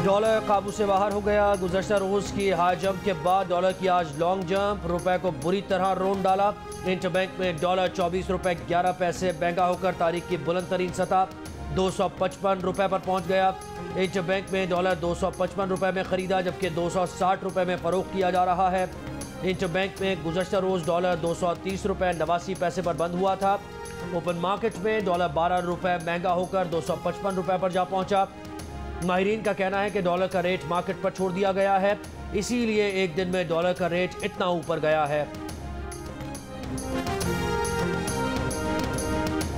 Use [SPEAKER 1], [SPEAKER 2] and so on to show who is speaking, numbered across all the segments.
[SPEAKER 1] Dollar काबू से बाहर हो गया। गुज़श्ता रोज़ की हाई जंप के बाद डॉलर की आज लॉन्ग जंप, रुपए को बुरी तरह रोन डाला। इंटरबैंक में डॉलर 24 रुपए 11 पैसे महंगा होकर तारीख की बुलंद तरीन सतह 255 रुपए पर पहुंच गया। इंटरबैंक में डॉलर 255 रुपए में खरीदा जबकि 260 रुपए में फरोख्त किया जा रहा है। इंटरबैंक में गुज़श्ता रोज़ डॉलर 230 रुपए 89 पैसे पर बंद हुआ था। ओपन मार्केट में डॉलर 12 रुपए महंगा होकर 255 रुपए पर जा पहुंचा। माहिरीन का कहना है कि डॉलर का रेट मार्केट पर छोड़ दिया गया है, इसीलिए एक दिन में डॉलर का रेट इतना ऊपर गया है।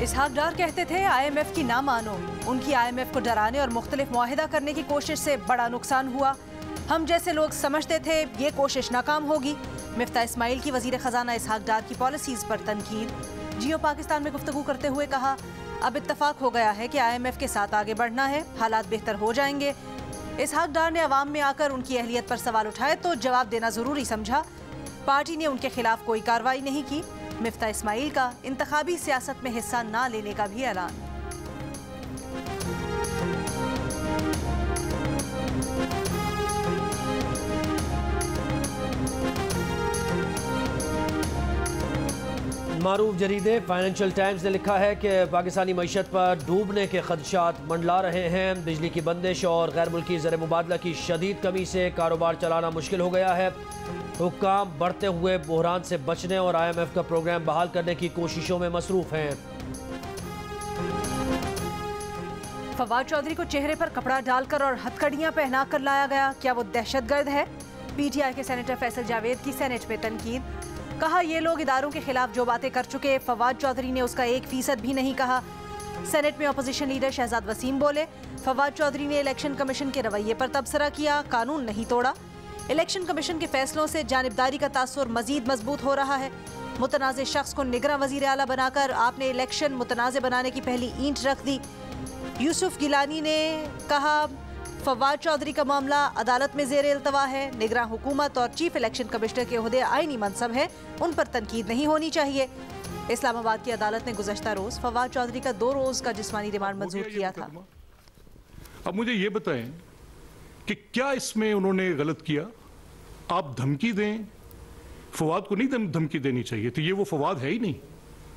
[SPEAKER 2] इसहाक डार कहते थे IMF की ना मानो। उनकी IMF को डराने और मुख्तलिफ मुआहिदा करने की कोशिश से बड़ा नुकसान हुआ। हम जैसे लोग समझते थे ये कोशिश नाकाम होगी। मिफ्ता इस्माइल की वजीर खजाना इसहाक डार की पॉलिसीज पर तनकीद। जियो पाकिस्तान में गुफ्तगू करते हुए कहा, अब इत्तफाक हो गया है कि IMF के साथ आगे बढ़ना है, हालात बेहतर हो जाएंगे। इसहाक डार ने अवाम में आकर उनकी अहलियत पर सवाल उठाए तो जवाब देना जरूरी समझा। पार्टी ने उनके खिलाफ कोई कार्रवाई नहीं की। मिफ्ता इस्माइल का इंतखाबी सियासत में हिस्सा ना लेने का भी ऐलान।
[SPEAKER 1] मारूफ जरीदे फाइनेंशियल टाइम्स ने लिखा है कि पाकिस्तानी मईशत पर डूबने के खदशात मंडला रहे हैं। बिजली की बंदिश और गैर मुल्की ज़र मुबादला की शदीद कमी से कारोबार चलाना मुश्किल हो गया है। हुक्काम बढ़ते हुए बहरान से बचने और IMF का प्रोग्राम बहाल करने की कोशिशों में मसरूफ हैं।
[SPEAKER 2] फवाद चौधरी को चेहरे पर कपड़ा डालकर और हथकड़ियां पहना कर लाया गया, क्या वो दहशतगर्द है? PTI के सेनेटर फैसल जावेद की सेनेट में तनकीद। कहा, ये लोग इदारों के खिलाफ जो बातें कर चुके, फवाद चौधरी ने उसका 1% भी नहीं कहा। सेनेट में अपोजिशन लीडर शहजाद वसीम बोले, फवाद चौधरी ने इलेक्शन कमीशन के रवैये पर तबसरा किया, कानून नहीं तोड़ा। इलेक्शन कमीशन के फैसलों से जानिबदारी का तासुर मजीद मजबूत हो रहा है। मुतनाज़ शख्स को निगरां वज़ीर आला बनाकर आपने इलेक्शन मुतनाज़ बनाने की पहली ईंट रख दी। यूसुफ गिलानी ने कहा, फवाद चौधरी का मामला अदालत में ज़ेर इल्तवा है। निगरां हुकूमत और चीफ इलेक्शन कमिश्नर के ओहदे आईनी मनसब है, उन पर तनकीद नहीं होनी चाहिए। इस्लामाबाद की अदालत ने गुज़श्ता रोज़ फवाद चौधरी का 2 रोज़ का जिस्मानी रिमांड मंजूर किया था।
[SPEAKER 3] अब मुझे ये बताएं कि क्या इसमें उन्होंने गलत किया? आप धमकी दें, फवाद को नहीं धमकी देनी चाहिए थी। ये वो फवाद है ही नहीं।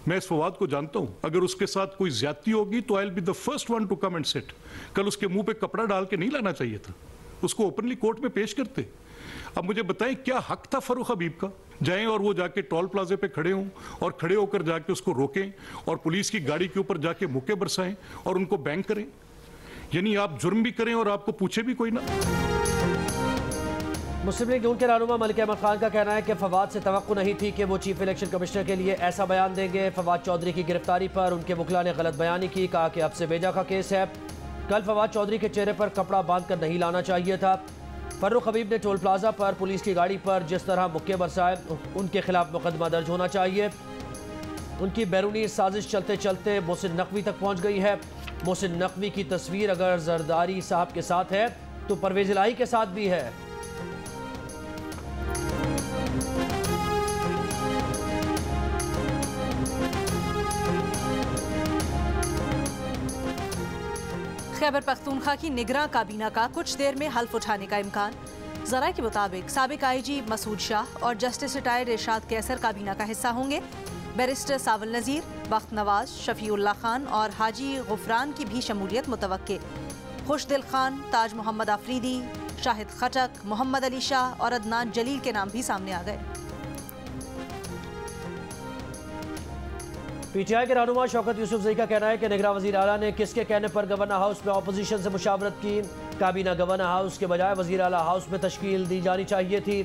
[SPEAKER 3] मैं इस फवाद को जानता हूं। अगर उसके साथ कोई ज्यादती होगी तो I will be the first one to come and sit. कल उसके मुंह पे कपड़ा डाल के नहीं लाना चाहिए था, उसको ओपनली कोर्ट में पेश करते। अब मुझे बताएं, क्या हक था फरूख हबीब का? जाएं और वो जाके टोल प्लाजे पे खड़े हों और खड़े होकर जाके उसको रोकें और पुलिस की गाड़ी के ऊपर जाके मुक्के बरसाएं और उनको बैंक करें? यानी आप जुर्म भी करें और आपको पूछे भी कोई ना।
[SPEAKER 1] मुस्लिम लीग नून के रहनुमा मलिक अहमद खान का कहना है कि फवाद से तवक्को नहीं थी कि वो चीफ इलेक्शन कमिश्नर के लिए ऐसा बयान देंगे। फवाद चौधरी की गिरफ्तारी पर उनके वकला ने गलत बयानी की, कहा कि अब से बेजा का केस है। कल फवाद चौधरी के चेहरे पर कपड़ा बांध कर नहीं लाना चाहिए था। फर्रुख हबीब ने टोल प्लाजा पर पुलिस की गाड़ी पर जिस तरह मुक्के बरसाए, उनके खिलाफ मुकदमा दर्ज होना चाहिए। उनकी बैरूनी साजिश चलते चलते मोहसिन नकवी तक पहुँच गई है। मोहसिन नकवी की तस्वीर अगर जरदारी साहब के साथ है तो परवेज इलाही के साथ भी है।
[SPEAKER 2] खैबर पख्तूनख्वा की निगरां काबीना का कुछ देर में हल्फ उठाने का इम्कान। ज़राए के मुताबिक साबिक IG मसूद शाह और जस्टिस रिटायर्ड इरशाद कैसर काबीना का हिस्सा होंगे। बैरिस्टर सावल नज़ीर, बख्त नवाज, शफीउल्लाह खान और हाजी गुफरान की भी शमूलियत मुतवक्के। खुशदिल खान, ताज मोहम्मद आफरीदी, शाहिद खटक, मोहम्मद अली शाह और अदनान जलील के नाम भी सामने आ गए।
[SPEAKER 1] PTI के रहनुमा शौकत यूसुफजई का कहना है कि निगरां वज़ीर आला ने किसके कहने पर गवर्नर हाउस में अपोजिशन से मुशावरत की। काबीना गवर्नर हाउस के बजाय वज़ीर आला हाउस में तश्कील दी जानी चाहिए थी।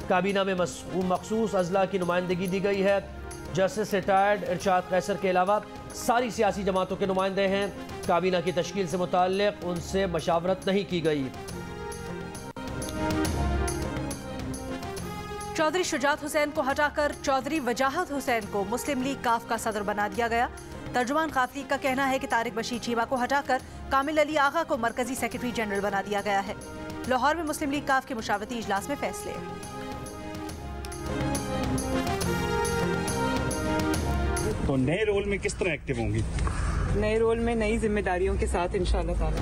[SPEAKER 1] काबीना में मखसूस अजला की नुमाइंदगी दी गई है। जस्टिस रिटायर्ड इरशाद कैसर के अलावा सारी सियासी जमातों के नुमाइंदे हैं। काबीना की तश्कील से मुताल्लिक़ उनसे मशावरत नहीं की गई।
[SPEAKER 2] चौधरी शुजात हुसैन को हटाकर चौधरी वजाहत हुसैन को मुस्लिम लीग काफ का सदर बना दिया गया। तर्जुमान काफ लीग का कहना है कि तारिक बशीर चीबा को हटाकर कामिल अली आगा को मरकजी सेक्रेटरी जनरल बना दिया गया है। लाहौर में मुस्लिम लीग काफ के मुशावरती इजलास में फैसले।
[SPEAKER 4] तो नए रोल में किस तरह एक्टिव होंगी? नए रोल में नई जिम्मेदारियों के साथ इंशाल्लाह ताला।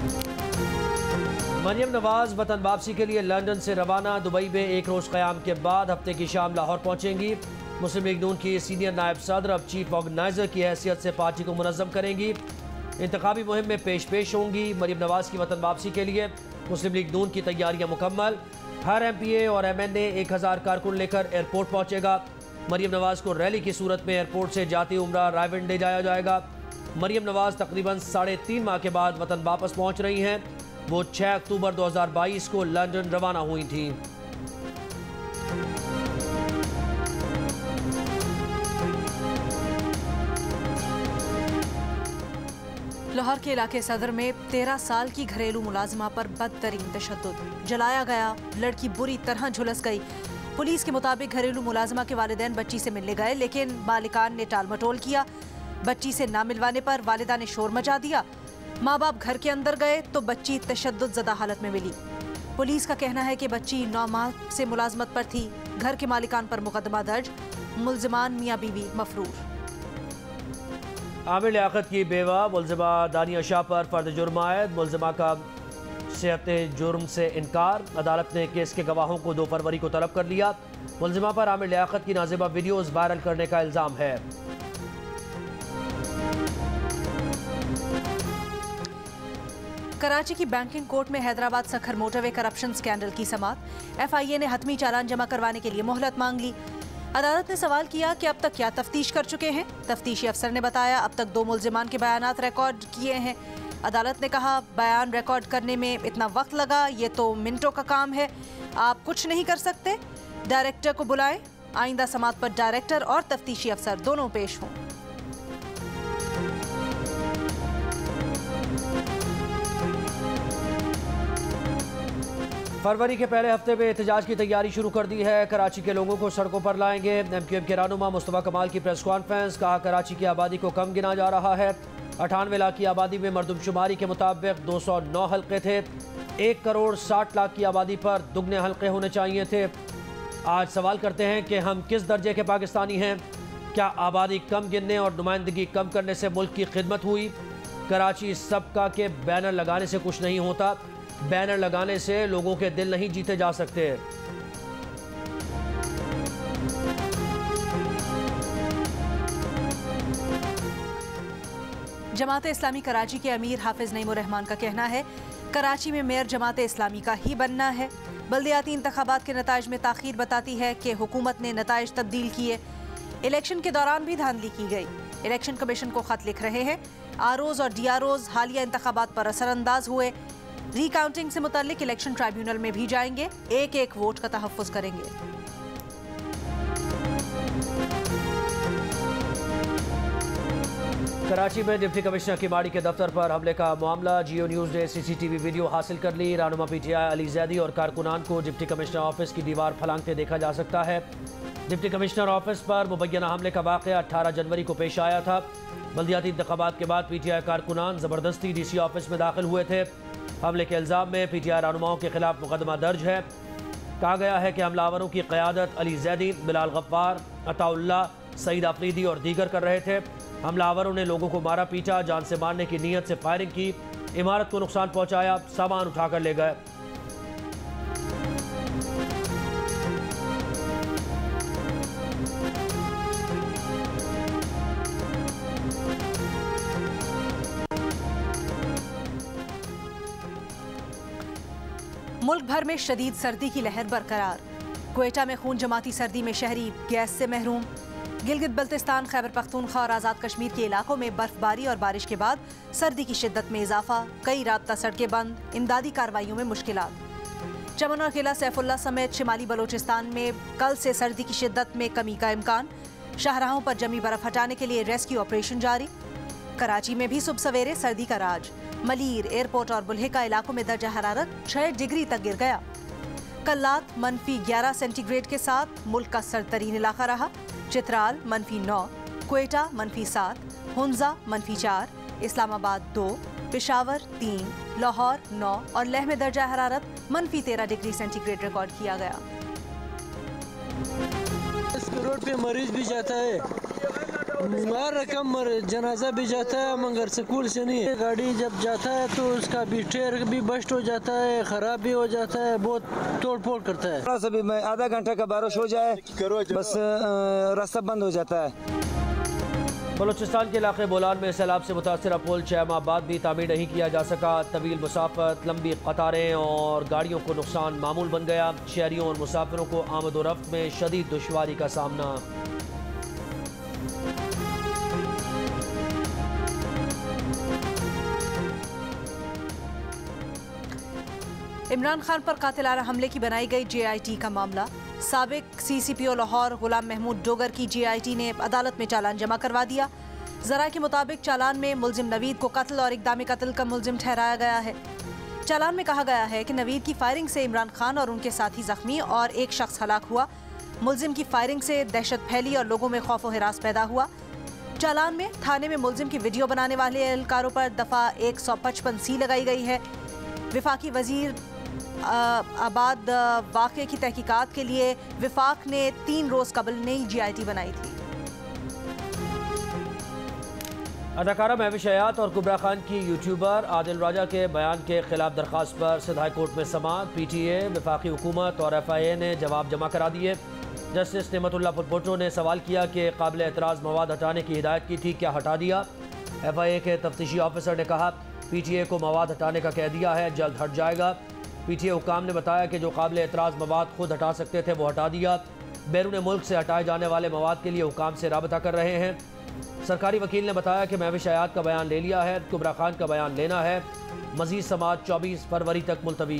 [SPEAKER 1] मरियम नवाज वतन वापसी के लिए लंदन से रवाना। दुबई में एक रोज़ क़याम के बाद हफ्ते की शाम लाहौर पहुंचेंगी। मुस्लिम लीग नून की सीनियर नायब सदर अब चीफ ऑर्गेनाइजर की हैसियत से पार्टी को मुनज़्ज़म करेंगी। इंतखाबी मुहिम में पेश होंगी। मरियम नवाज की वतन वापसी के लिए मुस्लिम लीग नून की तैयारियां मुकम्मल। हर MPA और MNA 1000 कारकुन लेकर एयरपोर्ट पहुंचेगा। मरियम नवाज को रैली की सूरत में एयरपोर्ट से जाती उम्रा रायविंड ले जाया जाएगा। मरियम नवाज तकरीबन 3.5 माह के बाद वतन वापस पहुंच रही हैं। वो 6 अक्टूबर 2022 को लंदन रवाना हुई थी।
[SPEAKER 2] लाहौर के इलाके सदर में 13 साल की घरेलू मुलाजिमा पर बदतरीन तशद्दुद, जलाया गया, लड़की बुरी तरह झुलस गई। पुलिस के मुताबिक घरेलू मुलाजिमा के वालिदैन बच्ची से मिलने गए, लेकिन मालिकान ने टालमटोल किया। बच्ची से ना मिलवाने पर वालिदा ने शोर मचा दिया। माँ बाप घर के अंदर गए तो बच्ची तशद्दुद ज़दा हालत में मिली। पुलिस का कहना है कि बच्ची 9 माह से मुलाजमत पर थी। घर के मालिकान पर मुकदमा दर्ज, मुलजिमान मियाँ बीवी मफरूर।
[SPEAKER 1] आमिर लियाकत की बेवा मुलजिमा दानिया शाह पर फर्द जुर्म आयद। मुलजिमा का सेहत जुर्म से इनकार। अदालत ने केस के गवाहों को 2 फरवरी को तलब कर लिया। मुलजिमा पर आमिर लियाकत की नाज़िबा वीडियोज़ वायरल करने का इल्ज़ाम है।
[SPEAKER 2] कराची की बैंकिंग कोर्ट में Hyderabad Sukkur motorway corruption scandal की समाअत। FIA ने हतमी चालान जमा करवाने के लिए मोहलत मांग ली। अदालत ने सवाल किया कि अब तक क्या तफ्तीश कर चुके हैं। तफ्तीशी अफसर ने बताया अब तक 2 मुलजिमान के बयानात रिकॉर्ड किए हैं। अदालत ने कहा बयान रिकॉर्ड करने में इतना वक्त लगा, ये तो मिनटों का काम है, आप कुछ नहीं कर सकते। डायरेक्टर को बुलाएं। आइंदा समाअत पर डायरेक्टर और तफ्तीशी अफसर दोनों पेश हों।
[SPEAKER 1] फरवरी के पहले हफ्ते में एहतजाज की तैयारी शुरू कर दी है। कराची के लोगों को सड़कों पर लाएंगे। MQM के रहनुमा मुस्तफा कमाल की प्रेस कॉन्फ्रेंस। कहा कराची की आबादी को कम गिना जा रहा है। 98 लाख की आबादी में मरदमशुमारी के मुताबिक 209 हल्के थे। 1 करोड़ 60 लाख की आबादी पर दुगने हल्के होने चाहिए थे। आज सवाल करते हैं कि हम किस दर्जे के पाकिस्तानी हैं। क्या आबादी कम गिनने और नुमाइंदगी कम करने से मुल्क की खिदमत हुई? कराची सबका के बैनर लगाने से कुछ नहीं होता। बैनर लगाने से लोगों के दिल नहीं जीते जा सकते।
[SPEAKER 2] जमात इस्लामी कराची के अमीर हाफिज नईमुर रहमान का कहना है कराची में मेयर जमात इस्लामी का ही बनना है। बल्दियाती इंतखाबात के नताइज में ताखीर बताती है कि हुकूमत ने नताइज तब्दील किए। इलेक्शन के दौरान भी धांधली की गई। इलेक्शन कमीशन को खत लिख रहे हैं। ROs और DROs हालिया इंतखाबात पर असरअंदाज हुए। रिकाउंटिंग से मुताल्लिक इलेक्शन ट्राइब्यूनल में भी जाएंगे। एक वोट का तहफ़्फ़ुज़ करेंगे।
[SPEAKER 1] कराची में डिप्टी कमिश्नर किमाड़ी के दफ्तर पर हमले का मामला। जियो न्यूज़ ने CCTV वीडियो हासिल कर ली। रहनुमा PTI अली जैदी और कारकुनान को डिप्टी कमिश्नर ऑफिस की दीवार फलांगते देखा जा सकता है। डिप्टी कमिश्नर ऑफिस पर मुबैना हमले का वाक़या 18 जनवरी को पेश आया था। बल्दियाती इंतखाबात के बाद PTI कारकुनान ज़बरदस्ती DC ऑफिस में दाखिल हुए थे। हमले के इल्ज़ाम में PTI रहनुमाओं के खिलाफ मुकदमा दर्ज है। कहा गया है कि हमलावरों की क़यादत अली जैदी, बिलाल गफ्फार, अताउल्ला, सईद अफरीदी और दीगर कर रहे थे। हमलावरों ने लोगों को मारा पीटा, जान से मारने की नीयत से फायरिंग की, इमारत को नुकसान पहुंचाया, सामान उठाकर ले गए।
[SPEAKER 2] मुल्क भर में शदीद सर्दी की लहर बरकरार। क्वेटा में खून जमाती सर्दी में शहरी गैस से महरूम। गिलगित बल्तिस्तान, खैबर पख्तूनख्वा और आज़ाद कश्मीर के इलाकों में बर्फबारी और बारिश के बाद सर्दी की शिद्दत में इजाफा। कई राब्ता सड़कें बंद, इमदादी कार्रवाइयों में मुश्किलात। चमन और किला सैफुल्ला समेत शिमाली बलोचिस्तान में कल से सर्दी की शिद्दत में कमी का इम्कान। शाहराहों पर जमी बर्फ हटाने के लिए रेस्क्यू ऑपरेशन जारी। कराची में भी सुबह सवेरे सर्दी का राज। मलीर, एयरपोर्ट और बुल्हेका इलाकों में दर्जा हरारत 6 डिग्री तक गिर गया। कल्लात -11 सेंटीग्रेड के साथ मुल्क का सर्दतरीन इलाका रहा। चित्राल -9, क्वेटा -7, हुंजा -4, इस्लामाबाद 2, पेशावर 3, लाहौर 9 और लेह में दर्जा हरारत -13 डिग्री सेंटीग्रेड रिकॉर्ड किया गया।
[SPEAKER 5] इस रोड पे मरीज भी जाता है। हर रकम जनाजा भी जाता है मगर स्कूल से नहीं। गाड़ी जब जाता है तो उसका भी टायर भी बस्ट हो जाता है, खराब भी हो जाता है, बहुत तोड़ फोड़ करता है।
[SPEAKER 6] थोड़ा सा भी आधा घंटा का बारिश हो जाए बस रास्ता बंद हो जाता है।
[SPEAKER 1] बलूचिस्तान के इलाके बोलान में सैलाब से मुतासर पुल 6 माह बाद भी तामीर नहीं किया जा सका। तवील मुसाफत, लंबी कतारें और गाड़ियों को नुकसान मामूल बन गया। शहरियों और मुसाफिरों को आमद व रफ्त में शदीद दुश्वारी का सामना।
[SPEAKER 2] इमरान खान पर कातिलाना हमले की बनाई गई JIT का मामला। साबिक CCPO लाहौर गुलाम महमूद डोगर की JIT ने अदालत में चालान जमा करवा दिया। जरा के मुताबिक चालान में मुलजिम नवीद को कत्ल और इक़दाम कत्ल का मुलजिम ठहराया गया है। चालान में कहा गया है कि नवीद की फायरिंग से इमरान खान और उनके साथी जख्मी और एक शख्स हलाक हुआ। मुलजिम की फायरिंग से दहशत फैली और लोगों में खौफ व हिरास पैदा हुआ। चालान में थाने में मुलजिम की वीडियो बनाने वाले एहलकारों पर दफ़ा 155C लगाई गई है। विफाकी वजीर आबाद वाक़े की तहकीकात के लिए विफाक ने 3 रोज़ कबल नई JIT बनाई थी।
[SPEAKER 1] अदाकारा महविश हयात और कुबरा खान की यूट्यूबर आदिल राजा के बयान के खिलाफ दरख्वास्त पर सिंध हाई कोर्ट में समाअत। PTA, वफाकी हुकूमत और FIA ने जवाब जमा करा दिए। जस्टिस नेमतुल्लाह भुट्टो ने सवाल किया कि काबिल एतराज़ मवाद हटाने की हिदायत की थी, क्या हटा दिया? FIA के तफ्तीशी ऑफिसर ने कहा PTA को मवाद हटाने का कह दिया है, जल्द हट जाएगा। PTA हुकाम ने बताया कि जो काबिल एतराज़ मवाद खुद हटा सकते थे वो हटा दिया। बैरून मुल्क से हटाए जाने वाले मवाद के लिए हुकाम से राबता कर रहे हैं। सरकारी वकील ने बताया कि महविश हयात का बयान ले लिया है, कुबरा खान का बयान लेना है। मज़ीद समाअत 24 फरवरी तक मुलतवी।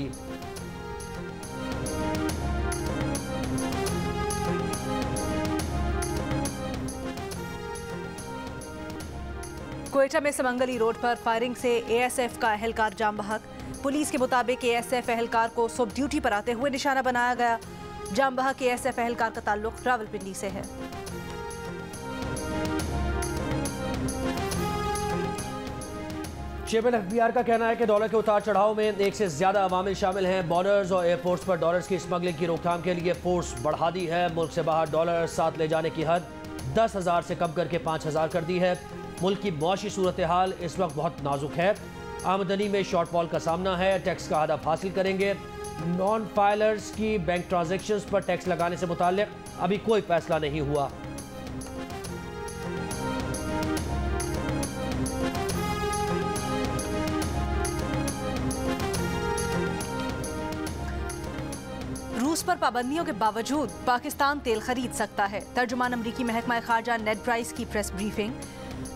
[SPEAKER 2] क्वेटा में समंगली रोड पर फायरिंग से ASF का एहलकार जाम बहक। पुलिस के मुताबिक ASF एहलकार को सुबह ड्यूटी पर आते हुए निशाना बनाया गया। जाम बहक ASF एहलकार का ताल्लुक रावलपिंडी से है।
[SPEAKER 1] चेयरमैन FBI का कहना है कि डॉलर के उतार चढ़ाव में एक से ज्यादा अवामिल शामिल हैं। बॉर्डर्स और एयरपोर्ट्स पर डॉलर्स की स्मगलिंग की रोकथाम के लिए फोर्स बढ़ा दी है। मुल्क से बाहर डॉलर साथ ले जाने की हद 10,000 से कम करके 5,000 कर दी है। मुल्क की मुआशी सूरत हाल इस वक्त बहुत नाजुक है। आमदनी में शॉर्टफॉल का सामना है। टैक्स का हदफ हासिल करेंगे। नॉन फाइलर्स की बैंक ट्रांजैक्शंस पर टैक्स लगाने से मुताल्लिक अभी कोई फैसला नहीं हुआ।
[SPEAKER 2] रूस पर पाबंदियों के बावजूद पाकिस्तान तेल खरीद सकता है। तर्जुमान अमरीकी महकमा खारजा नेड प्राइस की प्रेस ब्रीफिंग।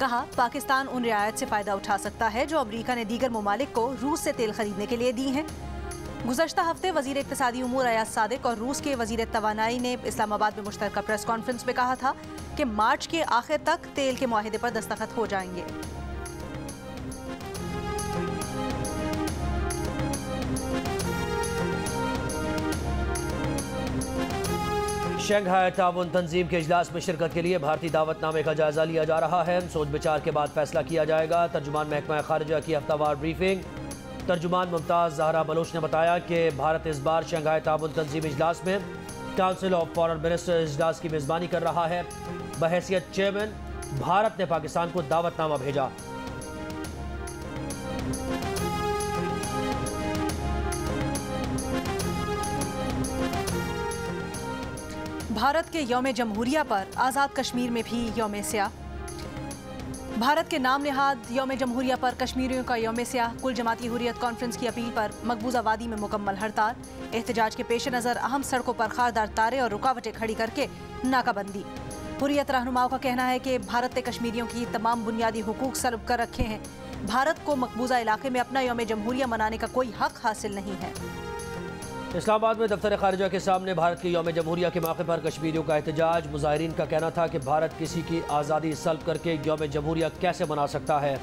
[SPEAKER 2] कहा पाकिस्तान उन रियायत से फ़ायदा उठा सकता है जो अमरीका ने दीगर ममालिक को रूस से तेल खरीदने के लिए दी हैं। गुज़श्ता हफ्ते वज़ीर इक़्तिसादी उमूर अयाज सादिक और रूस के वज़ीर तवानाई ने इस्लामाबाद में मुश्तरका प्रेस कॉन्फ्रेंस में कहा था कि मार्च के आखिर तक तेल के मुआहिदे पर दस्तखत हो जाएंगे।
[SPEAKER 1] शंघाई ताउन तंजीम के इजलास में शिरकत के लिए भारतीय दावतनामे का जायजा लिया जा रहा है। सोच विचार के बाद फैसला किया जाएगा। तर्जुमान महकमा खारजा की हफ्तावार ब्रीफिंग। तर्जुमान मुमताज़ ज़हरा बलोच ने बताया कि भारत इस बार शंघाई ताउन तंजीम इजलास में काउंसिल ऑफ फॉरेन मिनिस्टर्स इजलास की मेज़बानी कर रहा है। बहैसियत चेयरमैन भारत ने पाकिस्तान को दावतनामा भेजा।
[SPEAKER 2] भारत के यौम जमहूरिया पर आज़ाद कश्मीर में भी यौम स्याह। भारत के नाम निहाद यौम जमहूरिया पर कश्मीरियों का यौम स्याह। कुल जमाती हुर्रियत कॉन्फ्रेंस की अपील पर मकबूजा वादी में मुकम्मल हड़ताल। एहतजाज के पेश नज़र अहम सड़कों पर खारदार तारे और रुकावटें खड़ी करके नाकाबंदी। हुर्रियत रहनुमाओं का कहना है कि भारत ने कश्मीरियों की तमाम बुनियादी हुकूक सल्ब कर रखे हैं। भारत को मकबूजा इलाके में अपना यौम जमहूरिया मनाने का कोई हक हासिल नहीं है।
[SPEAKER 1] इस्लामाबाद में दफ्तर खारिजा के सामने भारत के यौम जमहूरिया के मौके पर कश्मीरियों का एहतजाज। मुजाहिरीन का कहना था कि भारत किसी की आज़ादी सल्ब करके यौम जमहूरिया कैसे मना सकता है।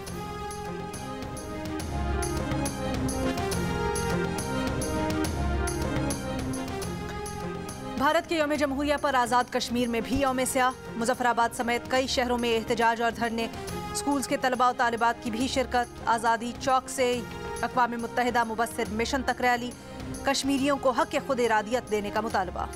[SPEAKER 2] भारत के यौम जमहूरिया पर आज़ाद कश्मीर में भी यौम स्याह। मुजफ्फराबाद समेत कई शहरों में एहतजाज और धरने। स्कूल्स के तलबा और तालिबात की भी शिरकत। आज़ादी चौक से अक़वाम मुत्तहिदा मुबस्सिर मिशन तक रैली। कश्मीरियों को हक़ खुद इरादियत देने का मुतालबा।